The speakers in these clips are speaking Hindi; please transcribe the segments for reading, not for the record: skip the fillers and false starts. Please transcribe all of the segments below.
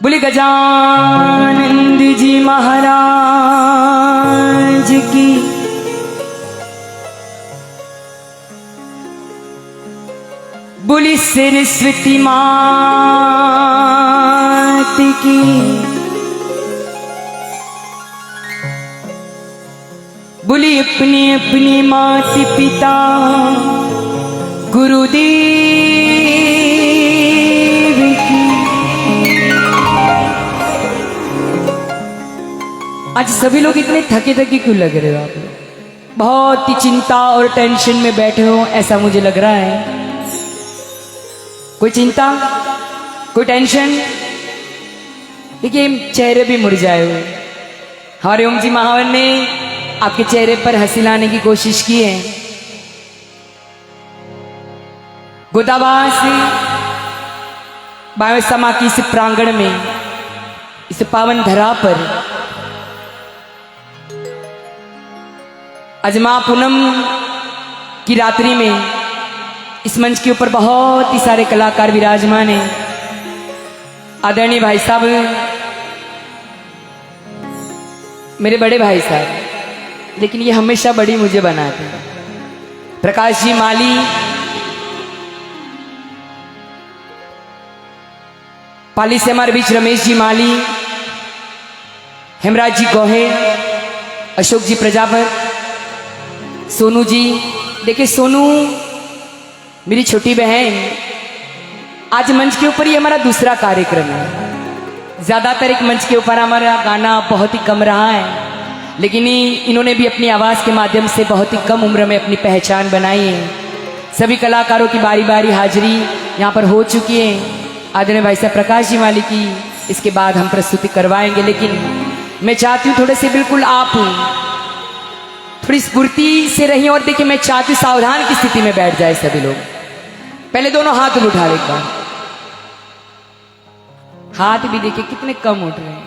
बोले गजानंद जी महाराज की। बोली सरस्वती मात की। बोली अपने अपने माता पिता गुरुदेव की। आज सभी लोग इतने थके थके क्यों लग रहे हो आप लोग? बहुत ही चिंता और टेंशन में बैठे हो ऐसा मुझे लग रहा है। कोई चिंता, कोई टेंशन? देखिए चेहरे भी मुरझाए हुए। हमारे ओम जी महावर ने आपके चेहरे पर हंसी लाने की कोशिश की है। गोदाबास बायो समा की इस प्रांगण में, इस पावन धरा पर आज मां पूनम की रात्रि में इस मंच के ऊपर बहुत ही सारे कलाकार विराजमान हैं। आदरणीय भाई साहब, मेरे बड़े भाई साहब, लेकिन ये हमेशा बड़ी मुझे बनाते हैं। प्रकाश जी माली, पाली से हमारे बीच रमेश जी माली, हेमराज जी गोहे, अशोक जी प्रजापत, सोनू जी। देखिए सोनू मेरी छोटी बहन, आज मंच के ऊपर ये हमारा दूसरा कार्यक्रम है। ज्यादातर एक मंच के ऊपर हमारा गाना बहुत ही कम रहा है, लेकिन इन्होंने भी अपनी आवाज के माध्यम से बहुत ही कम उम्र में अपनी पहचान बनाई है। सभी कलाकारों की बारी बारी हाजिरी यहाँ पर हो चुकी है। आदरणीय भाई साहब प्रकाश जी माली की इसके बाद हम प्रस्तुति करवाएंगे, लेकिन मैं चाहती हूँ थोड़े से बिल्कुल आप थोड़ी स्फूर्ति से रहिए। और देखिए मैं चाहती हूँ सावधान की स्थिति में बैठ जाए सभी लोग। पहले दोनों हाथ उठा ले एक बार। हाथ भी देखिए कितने कम उठ रहे हैं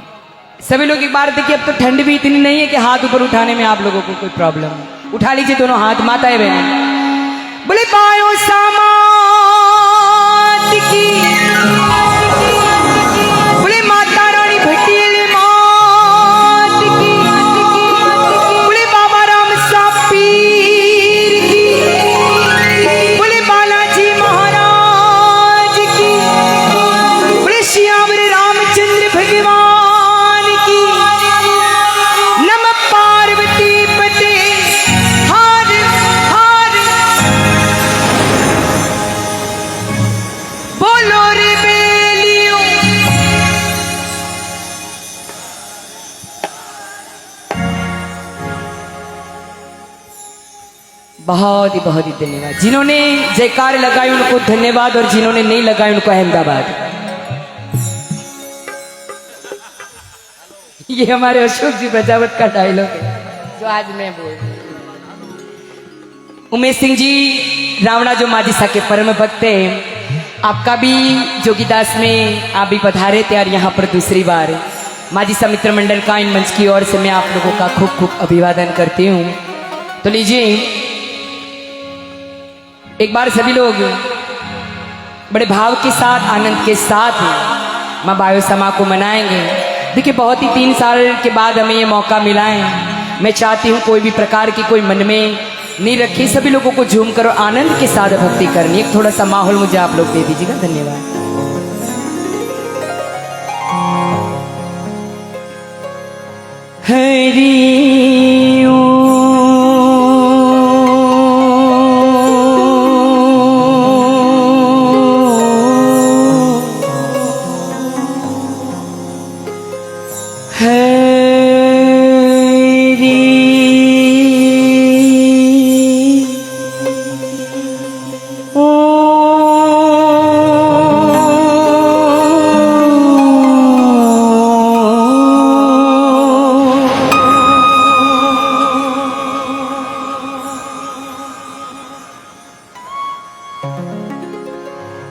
सभी लोग एक बार। देखिए अब तो ठंड भी इतनी नहीं है कि हाथ ऊपर उठाने में आप लोगों को कोई प्रॉब्लम है। उठा लीजिए दोनों हाथ, माताएं बहनें। बोले बायो समात की, बोले माता रानी भटेल मात की, बोले बाबा राम साहब पीर की, बोले बालाजी महाराज की, बोले श्यावर रामचंद्र भगवान की। नमः पार्वती पते हर हर। बोलो रे बेलियो। बहुत ही धन्यवाद। जिन्होंने जयकार लगाई उनको धन्यवाद, और जिन्होंने नहीं लगाई उनको अहमदाबाद। ये हमारे अशोक जी प्रजापत का डायलॉग है जो आज मैं बोल रही हूं। उमेश सिंह जी रावणा जो माझी सा के परम भक्त हैं, आपका भी जोगीदास में आप भी पधारे थे और यहाँ पर दूसरी बार माझी सा मित्र मंडल का इन मंच की ओर से मैं आप लोगों का खूब खूब अभिवादन करती हूँ। तो लीजिए एक बार सभी लोग बड़े भाव के साथ, आनंद के साथ माँ बायो समा को मनाएंगे। देखिए बहुत ही 3 साल के बाद हमें ये मौका मिला है। मैं चाहती हूँ कोई भी प्रकार की कोई मन में नहीं रखी, सभी लोगों को झूम कर और आनंद के साथ भक्ति करनी। एक थोड़ा सा माहौल मुझे आप लोग दे दीजिएगा। धन्यवाद। हरि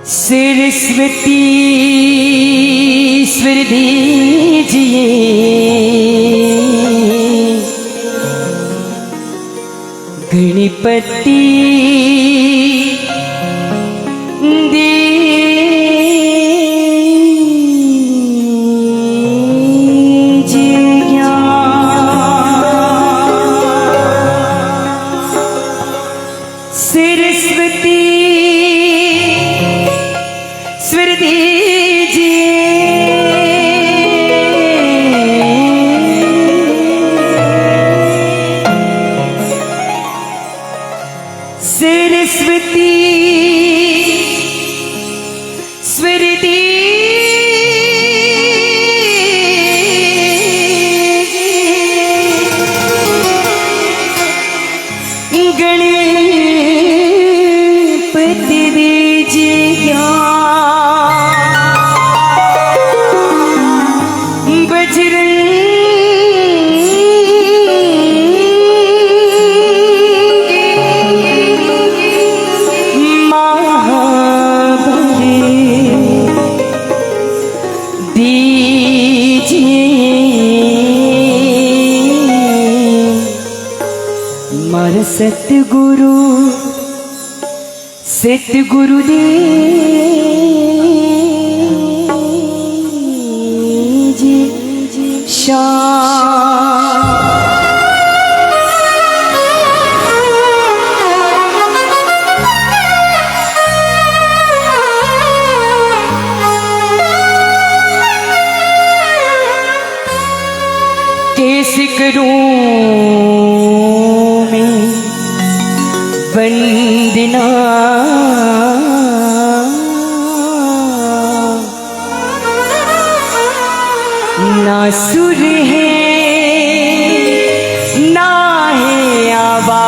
सरस्वती ईश्वर दीजिए, गणपति स्वर दीजिए सरस्वती स्वर दीजिए गणपति दीजिए ज्ञान बजरंग हमारा सतगुरु सतगुरु दीजिए शान कैसे करूं मैं वंदना ना सुर है ना है आवाज़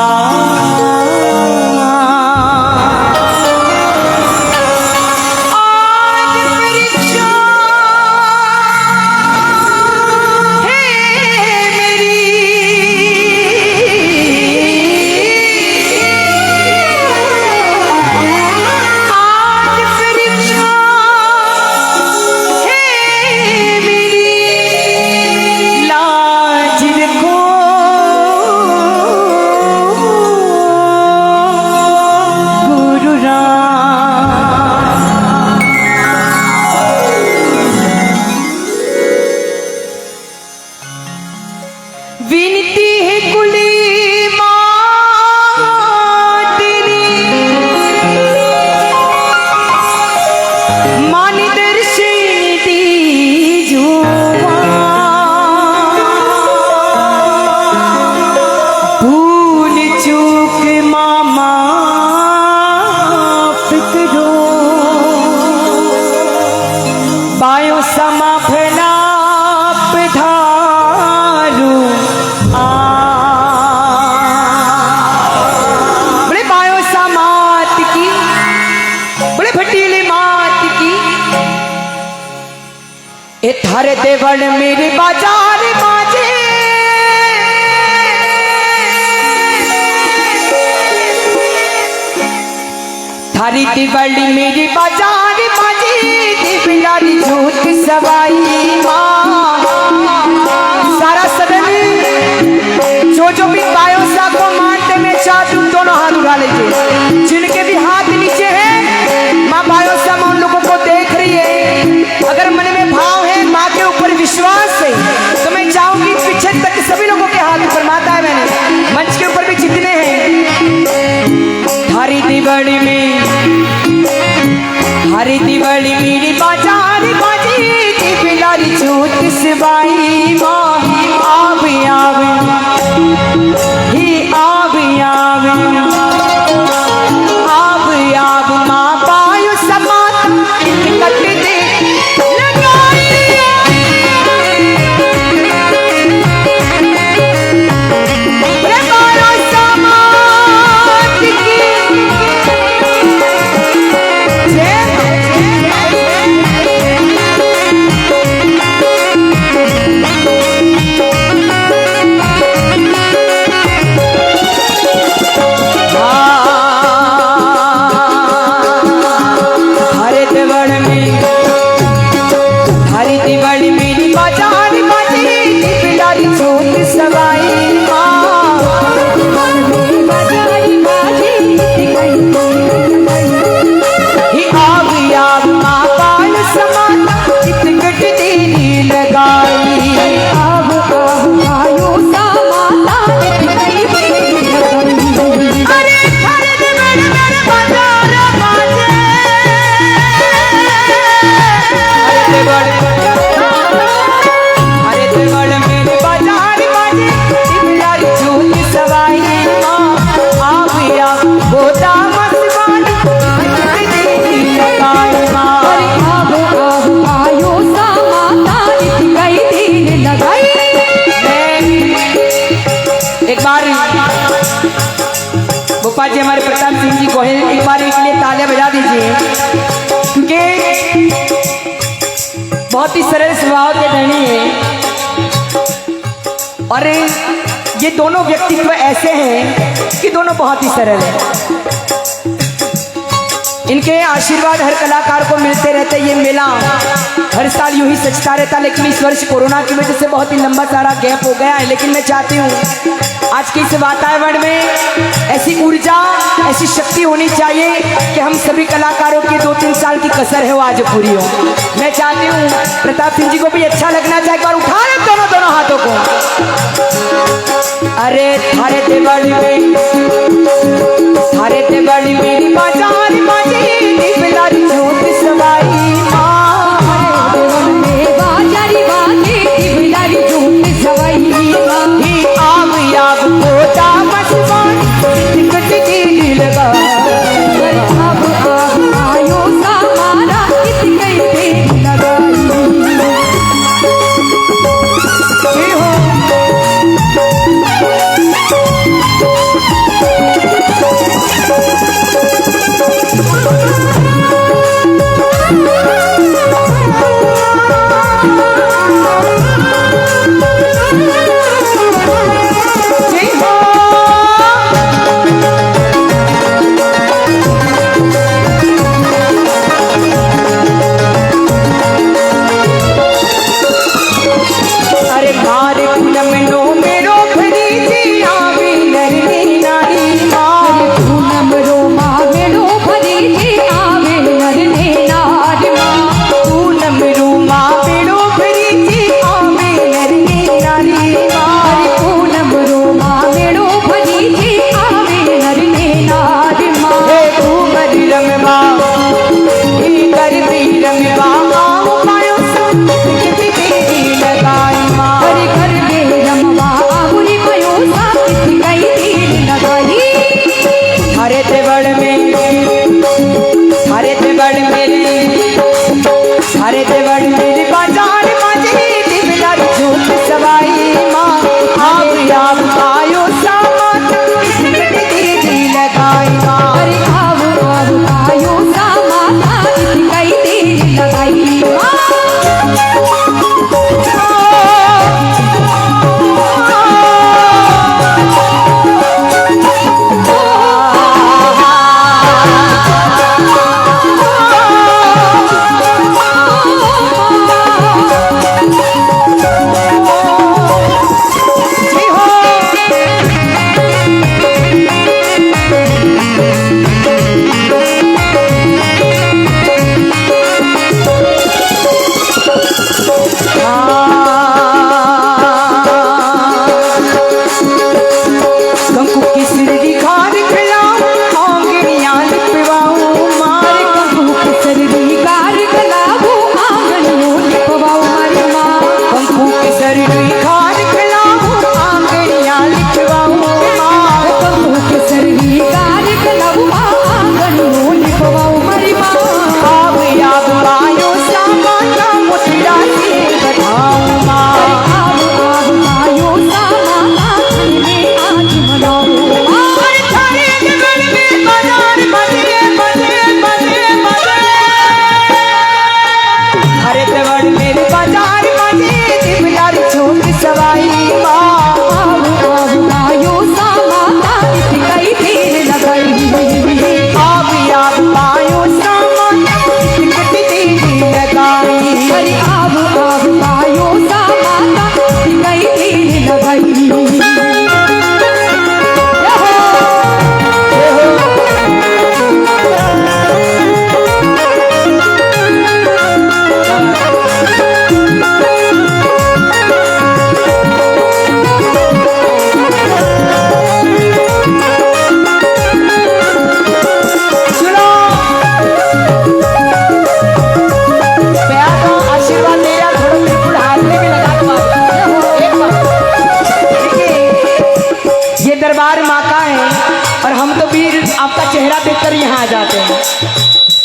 आज परीक्षा है मेरी आज परीक्षा है मेरी लाज रखो गुरु राम विनती है कुली मातनी मान दर्शन दीजो भूल चूक मामा करो पायो समा भला पधारो बड़े पायो समात की बड़े भटीले मात की ए थारे देवल मेरे बाजार बाजे थारी दिवाली मेरी बाजार बाजे दिवाली जोत सवाई माँ सारा सदन जो भी पायो सा को मानते में चादू दोनों हाथ उठा लीजिए जिनके भी हाथ नीचे हैं माँ पायो सा उन लोगों को देख रही है अगर मन में भाव है माँ के ऊपर विश्वास है तो मैं चाहूंगी पीछे तक सभी लोगों के हाथ ऊपर माता है मैंने मंच के ऊपर भी जितने हैं हरी दिवाली में हरी दिवाली मेरी बाजार बाजी दिवाली जोत सवाई माँ आवे आवे ही आवे आवे आवे आवे माँ पायो समात कट दे लगाई रे पायो समात की जय बहुत ही सरल स्वभाव के धनी है। और ये दोनों व्यक्तित्व ऐसे हैं कि दोनों बहुत ही सरल हैं। इनके आशीर्वाद हर कलाकार को मिलते रहते। ये मेला हर साल यूं ही सजता रहता, लेकिन इस वर्ष कोरोना की वजह से बहुत ही लंबा सारा गैप हो गया है। लेकिन मैं चाहती हूँ आज के इस वातावरण में ऐसी ऊर्जा, ऐसी शक्ति होनी चाहिए कि हम सभी कलाकारों की 2-3 साल की कसर है वो आज पूरी हो। मैं चाहती हूँ प्रताप सिंह जी को भी अच्छा लगना चाहिए और उठा रहे दोनों हाथों को। अरे थारे ते बड़ी मेरी बाजार बाजी दिलदारी झूठ सवाई बाजारी बाजी दिलदारी झूठ सवाई आग आग पोता मसवान टिकट की लगा अब आग आयो सामारा कितने देर लगाई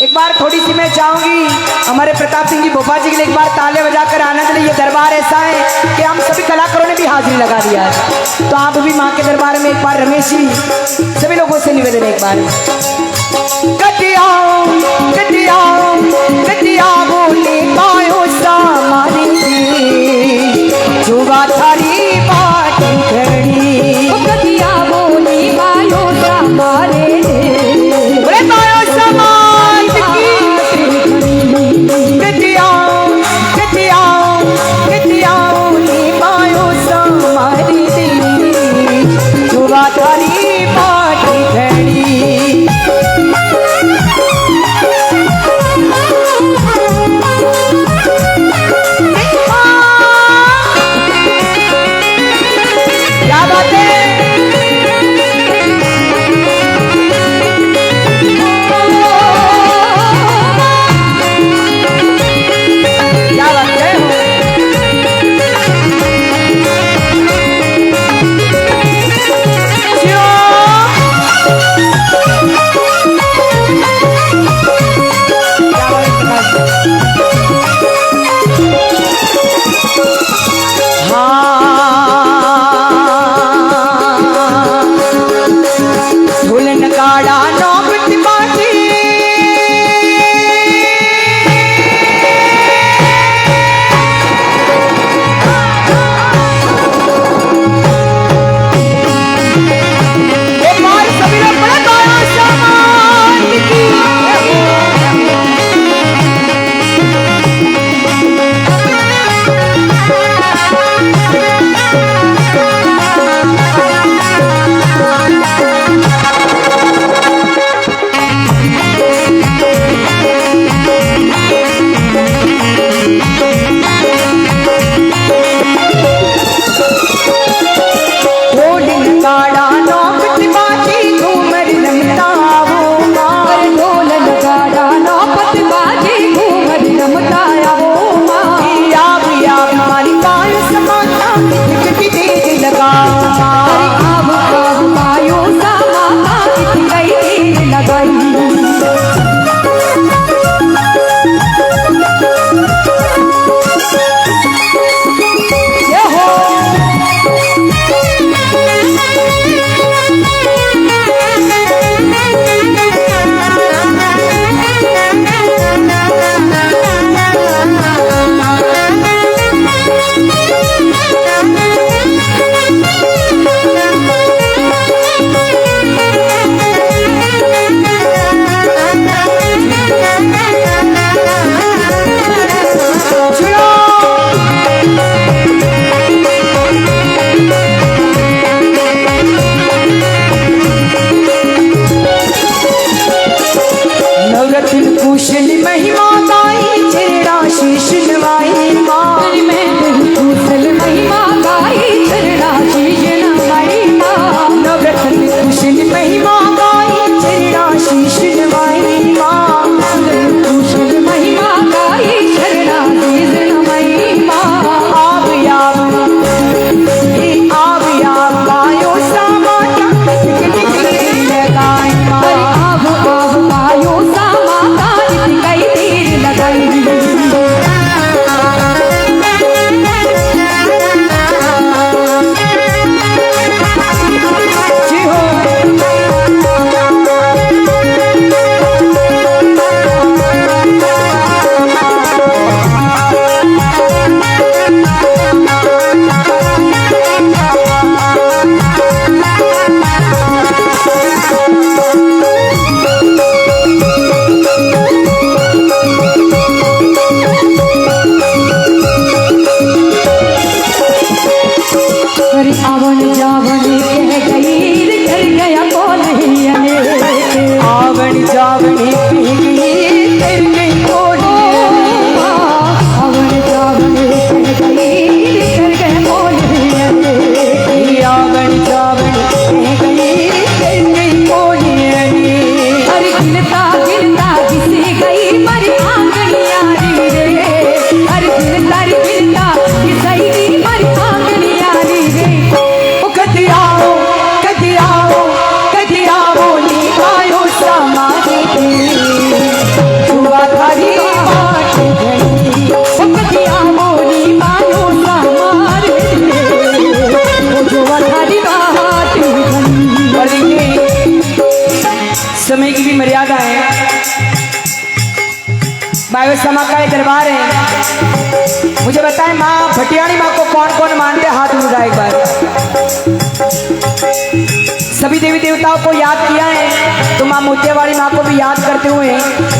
एक बार थोड़ी सी मैं चाहूंगी हमारे प्रताप सिंह जी भोपा जी के लिए एक बार ताले बजाकर आनंद लिए। ये दरबार ऐसा है कि हम सभी कलाकारों ने भी हाजिरी लगा दिया है, तो आप भी माँ के दरबार में एक बार रमेश जी सभी लोगों से निवेदन एक बार कटिया कटिया कटिया बोले पायो सा मुझे बताएं माँ भटियाणी माँ को कौन कौन मानते हैं? हाथ उठाए एक बार। सभी देवी देवताओं को याद किया है तो माँ मोतियावाड़ी माँ को भी याद करते हुए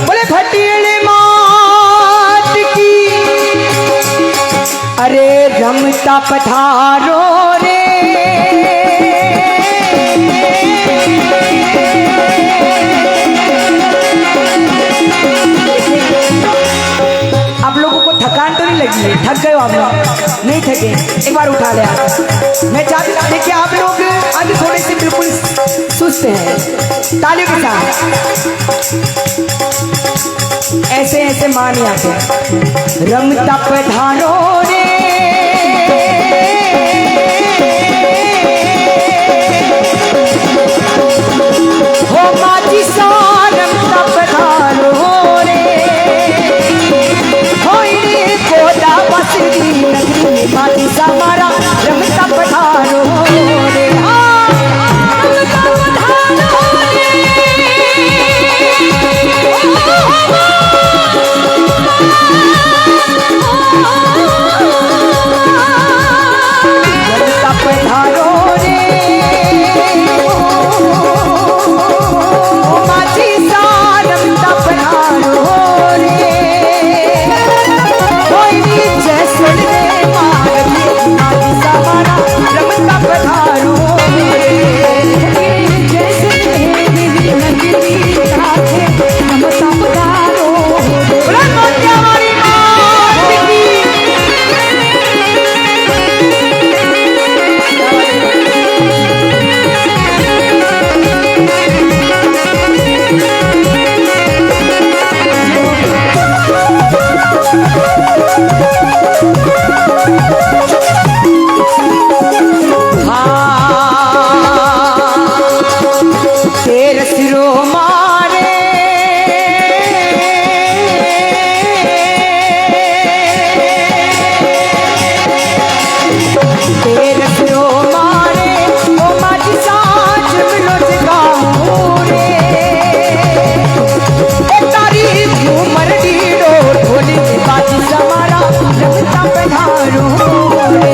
बोले भटियाणी मात की अरे रमता पधारो रे आप लोगों को थकान तो नहीं लगी है? थक गए हो आप लोग? नहीं थके? एक बार उठा ले आप। मैं चाहती हूँ देखिए आप लोग आज थोड़े से बिल्कुल सुस्त हैं। तालियों के साथ ऐसे ऐसे मान आते रमता पधारो रे हो माची सा रमता पधारो रे नगरी माटी सा मारा रमता पधारो रे रमता पधारो रमता पधारो रे माटी सा रमता पधारो रे रमता पधारो रमता पधारो रे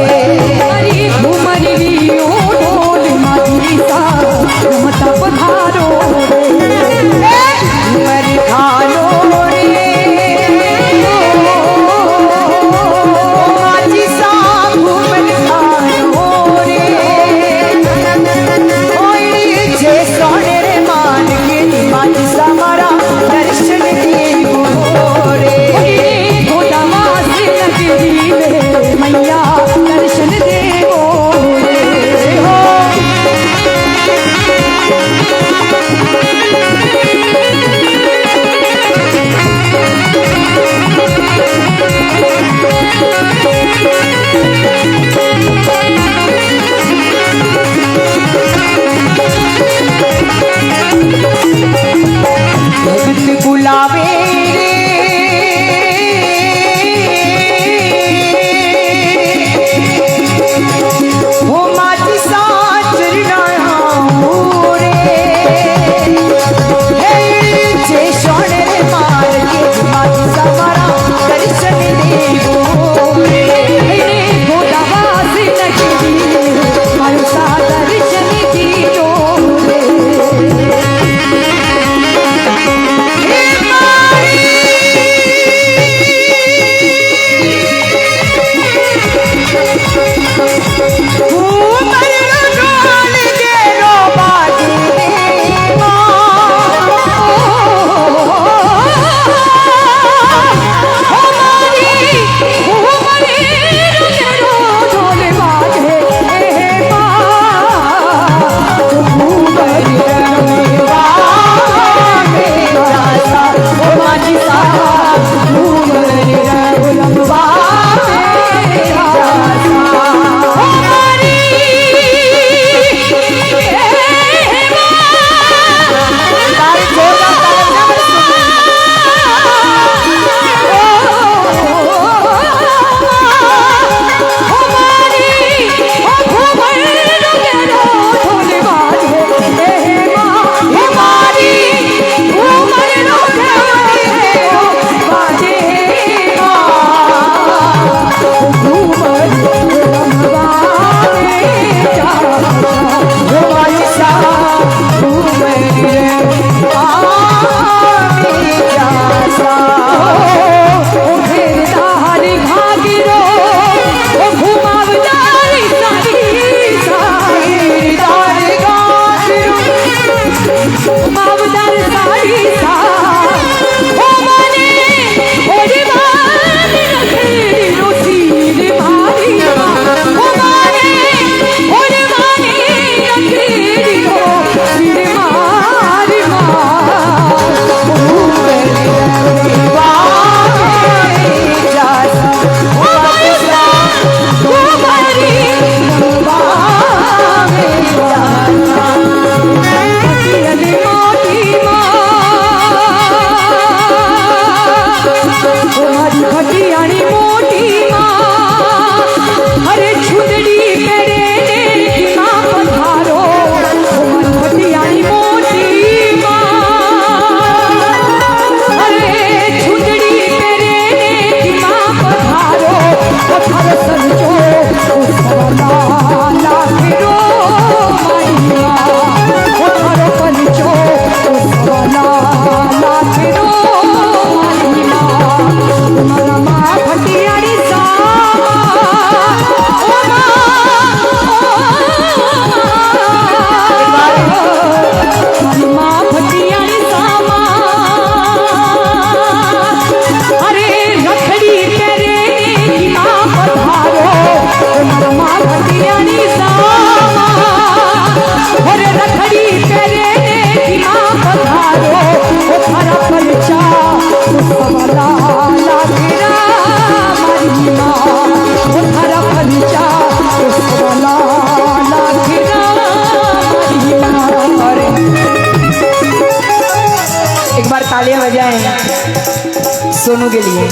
सोनू के लिए।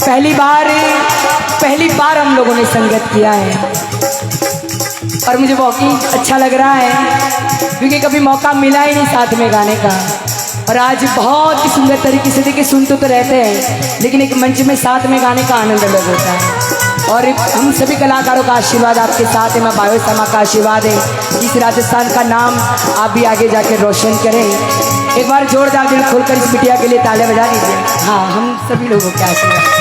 पहली बार हम लोगों ने संगत किया है और मुझे बहुत ही अच्छा लग रहा है क्योंकि कभी मौका मिला ही नहीं साथ में गाने का। और आज बहुत ही सुंदर तरीके से देखिए सुनते तो रहते हैं लेकिन एक मंच में साथ में गाने का आनंद अलग होता है। और हम सभी कलाकारों का आशीर्वाद आपके साथ है, मैं बायो समा का आशीर्वाद है। इस राजस्थान का नाम आप भी आगे जाके रोशन करें। एक बार जोरदार दिल खोलकर इस बिटिया के लिए ताले बजा दीजिए। हाँ, हम सभी लोगों के आशीर्वाद।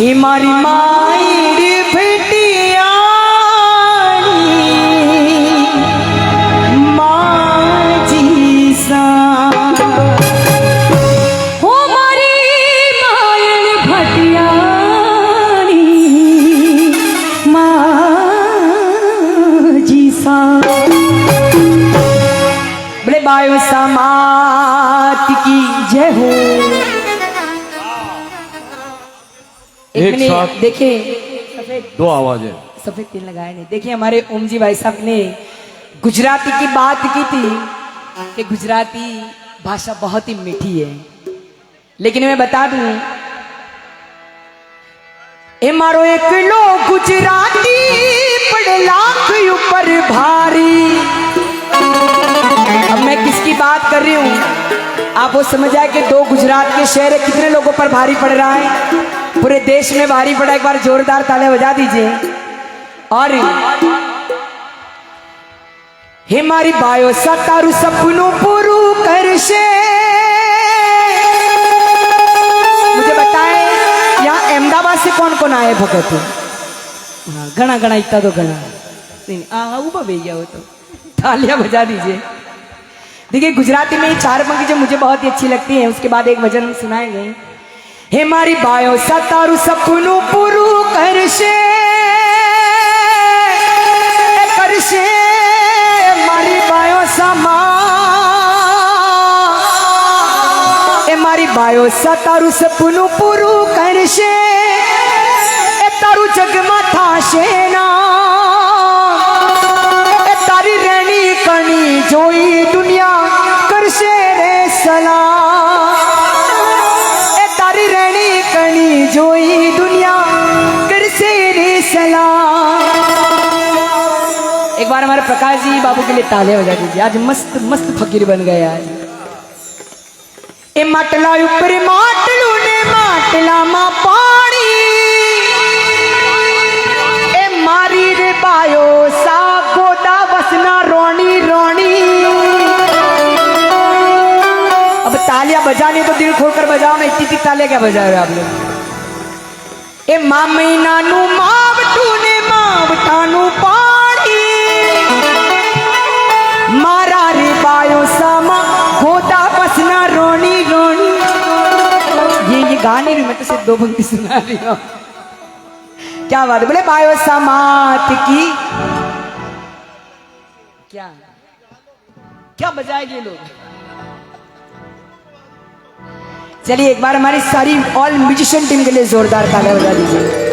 हमारी माई भेटिया माजी सा हो मारी मायन भटियानी माजी सा। बड़े बायो समात की जय हो। एक साथ देखिए दो आवाजें सफेद तिल लगाए नहीं। देखिए हमारे ओम जी भाई साहब ने गुजराती की बात की थी कि गुजराती भाषा बहुत ही मीठी है, लेकिन मैं बता दूं ए मारो एक लो गुजराती पड़ लाख ऊपर भारी। अब मैं किसकी बात कर रही हूं आप वो समझ आए कि दो गुजरात के शहर कितने लोगों पर भारी पड़ रहा है, पूरे देश में भारी पड़ा। एक बार जोरदार ताले बजा दीजिए। और हे मारी बायो सतारू सपनों पूरू करशे। मुझे बताएं यहाँ अहमदाबाद से कौन कौन आए भगत? हाँ, घना घना इतना तो घना नहीं ऊपर भी गया हो तो तालियां बजा दीजिए। देखिए गुजराती में ये चार पंक्ति जो मुझे बहुत ही अच्छी लगती है, उसके बाद एक भजन सुनाए गए। हे मारी बायो सतारू सपनों पूरू करशे करशे मारी बायो समा ए मारी बायो सतारू सपनों पूरू करशे ए तारू जगमा था शेना ए तारी रहनी कणी जोई दुनिया करशे रे सलाम। जोई दुनिया कर से रे सलाम। एक बार हमारे प्रकाश जी बाबू के लिए ताले बजा दीजिए। आज मस्त मस्त फकीर बन गए आज। ए माटला ऊपर माटलू ने माटला मा पानी तालियां बजानी तो दिल खोलकर बजाओ ना, इतनी इतनी तालियां क्या बजा रहे हो आप लोग। ए मामी नानू मावटू ने मावटानू पाड़ी मारा रे बायो सामा होता पसना रोनी रोनी। ये गाने भी मैं तो सिर्फ 2 पंक्ति सुना रही हूँ। क्या बात है, बोले बायो समात की क्या क्या बजाएंगे लोग। चलिए एक बार हमारी सारी ऑल म्यूजिशियन टीम के लिए जोरदार तालियां बजा दीजिए।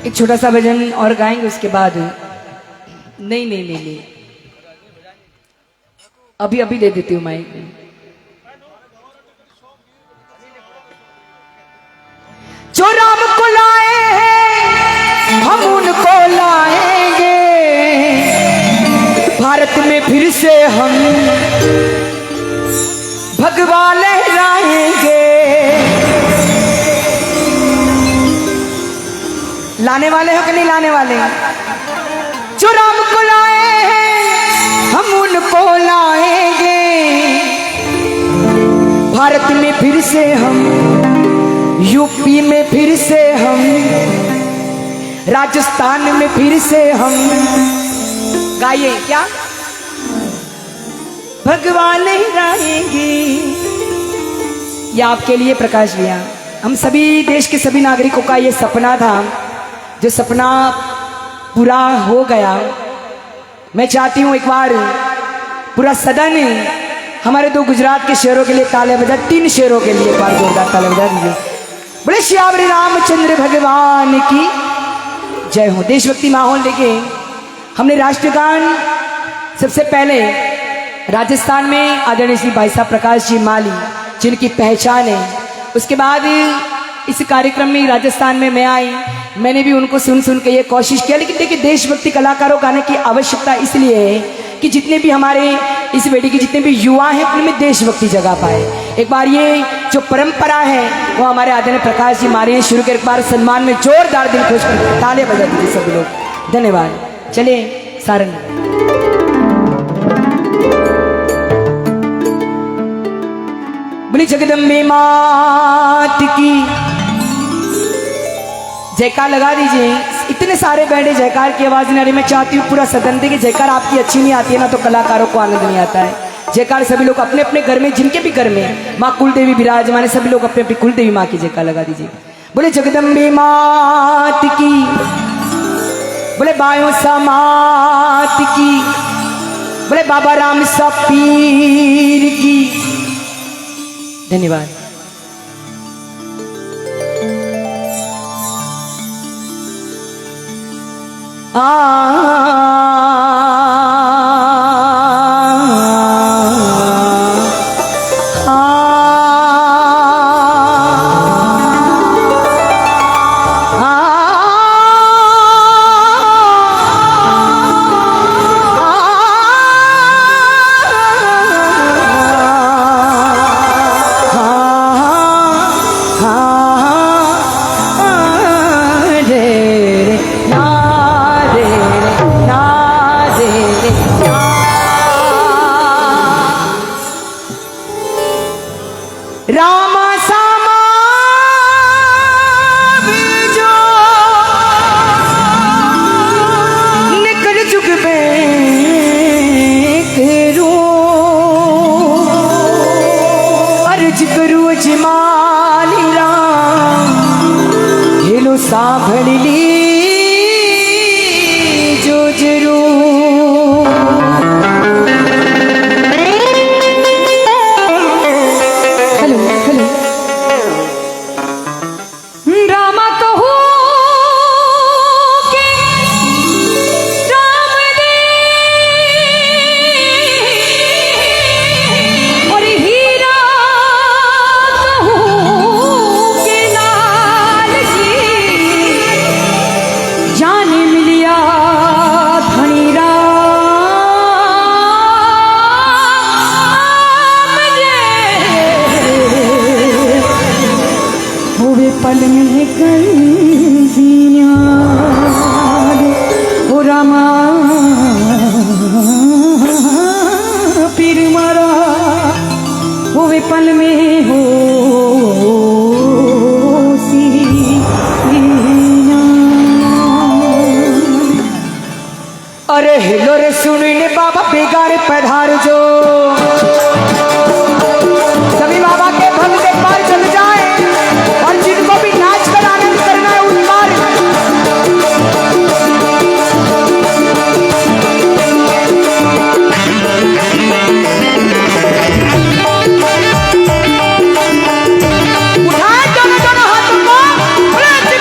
एक छोटा सा भजन और गाएंगे उसके बाद। नहीं नहीं नहीं नहीं, अभी अभी दे देती हूँ माइक। जो राम को लाए हैं हम उनको लाएंगे, भारत में फिर से हम भगवा लहराएंगे। लाने वाले हो कि नहीं लाने वाले? जो राम को लाए हैं हम उनको लाएंगे, भारत में फिर से हम, यूपी में फिर से हम, राजस्थान में फिर से हम। गाइए क्या? भगवान लहराएंगे। ये आपके लिए प्रकाश भैया, हम सभी देश के सभी नागरिकों का ये सपना था, जो सपना पूरा हो गया। मैं चाहती हूं एक बार पूरा सदन हमारे 2 गुजरात के शेरों के लिए तालियां बजा, 3 शेरों के लिए एक बार जोरदार तालियां बजा दीजिए। बोले श्री रामचंद्र भगवान की जय हो। देशभक्ति माहौल लेके हमने राष्ट्रगान सबसे पहले राजस्थान में आदरणीय श्री भाई साहब प्रकाश जी माली जिनकी पहचान है, उसके बाद इस कार्यक्रम में राजस्थान में मैं आई, मैंने भी उनको सुन सुन के ये कोशिश किया। लेकिन देखिए देशभक्ति कलाकारों गाने की आवश्यकता इसलिए है कि जितने भी हमारे इस बेटी के जितने भी युवा हैं उनमें देशभक्ति जगा पाए। एक बार ये जो परंपरा है वो हमारे आदरणीय प्रकाश जी मारे शुरू कर, एक बार सम्मान में जोरदार दिल खुश कर तालियां बजा दीजिए सभी लोग। धन्यवाद। चलिए सारंग। बोली जगदम्बे मात की जयकार लगा दीजिए। इतने सारे बैठे, जयकार की आवाज नहीं आ रही। मैं चाहती हूँ पूरा सदन दे कि जयकार आपकी अच्छी नहीं आती है ना तो कलाकारों को आनंद नहीं आता है। जयकार सभी लोग अपने अपने घर में, जिनके भी घर में माँ कुलदेवी विराजमान, सभी लोग अपने अपनी कुलदेवी माँ की जयकार लगा दीजिए। बोले जगदम्बे मात की, बोले बायो समात की, बोले बाबा राम सा पीर की। धन्यवाद। रामा सामा जो निकल चुक बे करो अर्ज करू अजमाली राम हेलो सांभल ली जो जरूर। हेलो हेलो पल में कर दिया ओ रामा फिर मारा वो वे पल में हो अरे हेलो रे सुनने बाबा बेगारे पधार जो सभी बाबा के भक्त एक बार चल जाए और जिनको भी नाच कर आनंद करना है उस बार उठाए दोनों दोनों हाथों को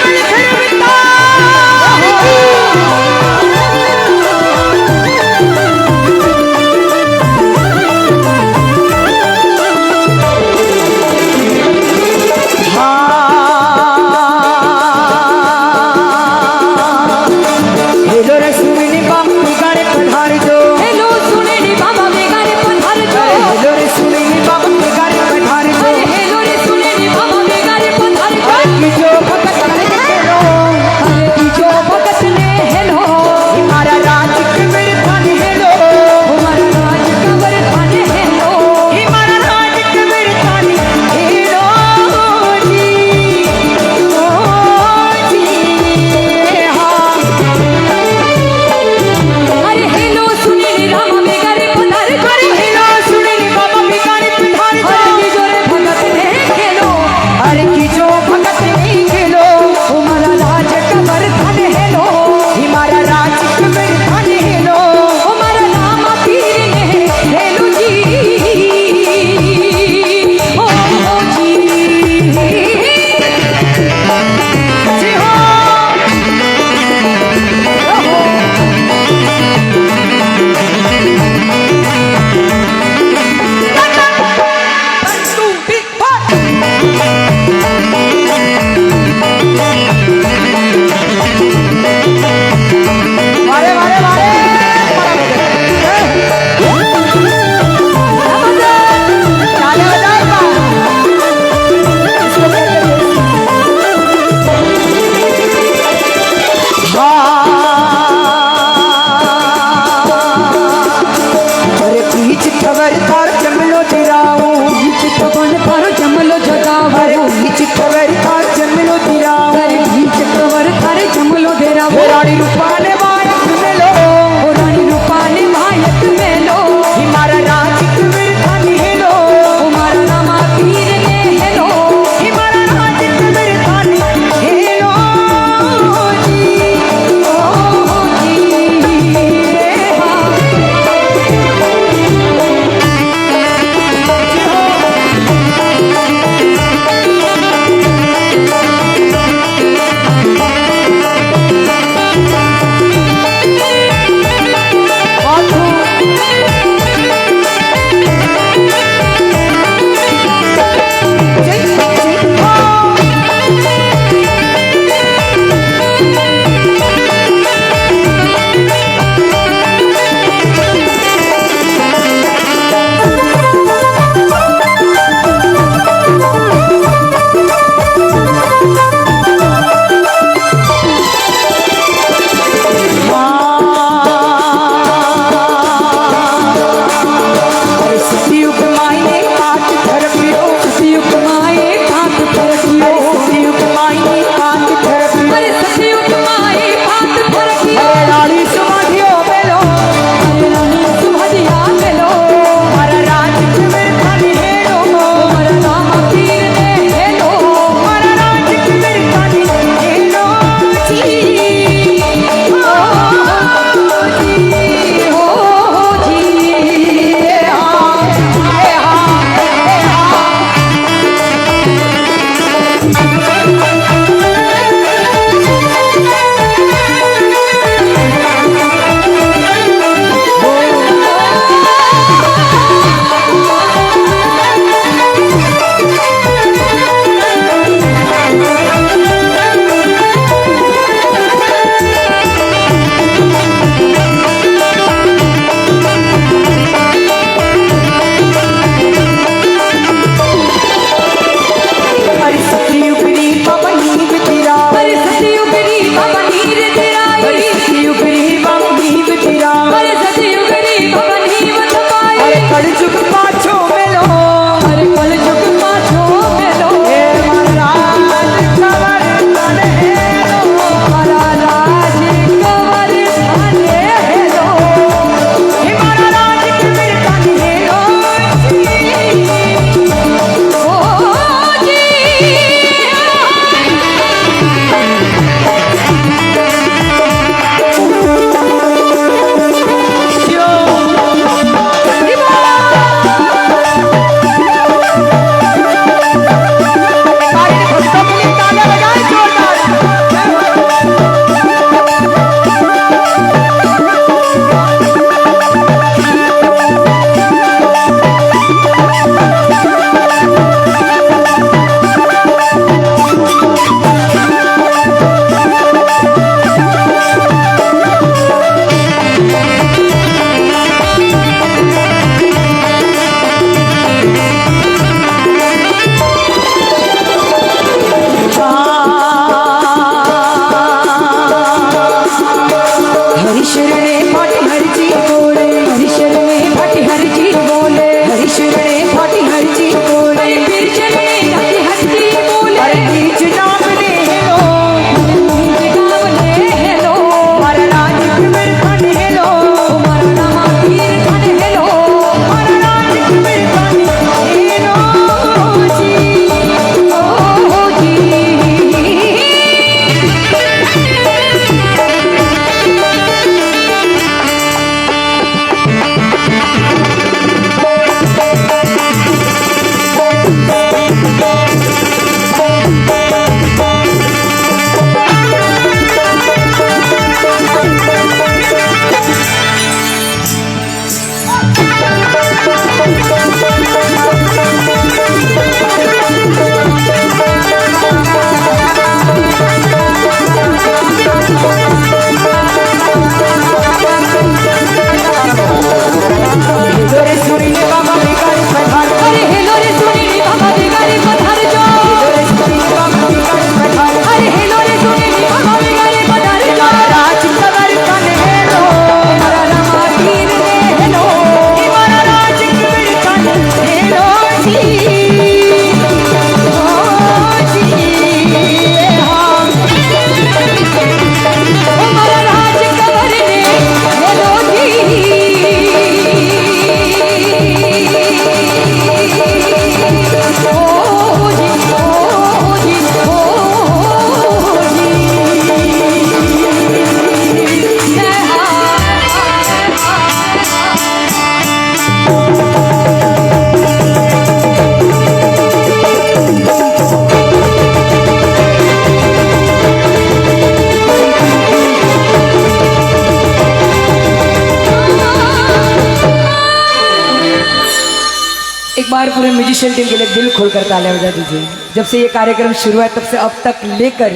बार पूरे म्यूजिशियन टीम के लिए दिल खोलकर तालियां बजा दीजिए। जब से ये कार्यक्रम शुरू है तब से अब तक लेकर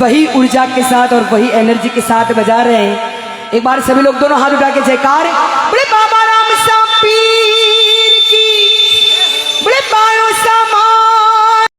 वही ऊर्जा के साथ और वही एनर्जी के साथ बजा रहे हैं। एक बार सभी लोग दोनों हाथ उठा के जयकार